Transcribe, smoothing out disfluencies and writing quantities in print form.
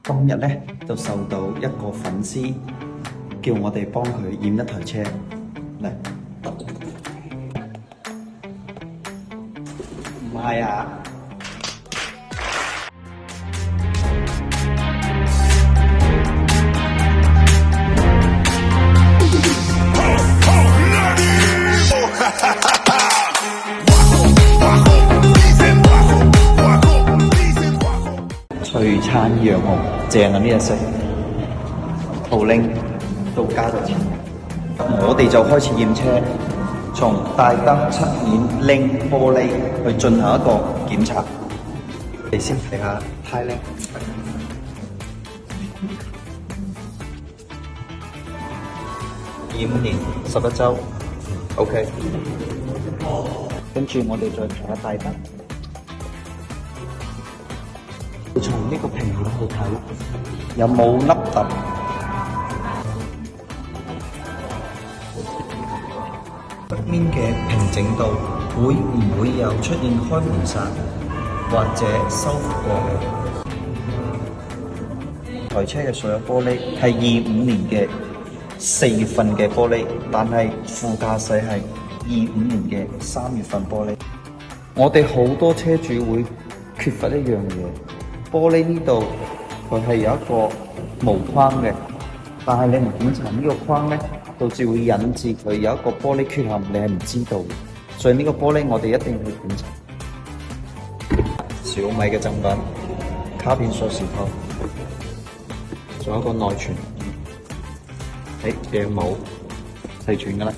當日咧就受到一個粉絲叫我哋幫佢驗一台車嚟，唔係啊！璀璨洋紅，正啊！呢隻色，圖拎到加咗錢，我哋就開始驗車，從大燈、側面、拎玻璃去進行一個檢查。你先睇下胎拎，25年11週 ，OK。跟住我哋再睇下大燈。從呢個屏幕去睇，有冇凹凸？側面嘅平整度會唔會有出現開門煞或者修復過？台車嘅所有玻璃係25年嘅4月份嘅玻璃，但係副駕駛係25年嘅3月份玻璃。我哋好多車主會缺乏一樣嘢。玻璃呢度佢係有一個無框嘅，但係你唔檢查呢個框咧，導致會引致佢有一個玻璃缺陷，你係唔知道嘅。所以呢個玻璃我哋一定要檢查。小米嘅贈品，卡片鎖匙扣，仲有一個內存，鏡帽齊全㗎啦。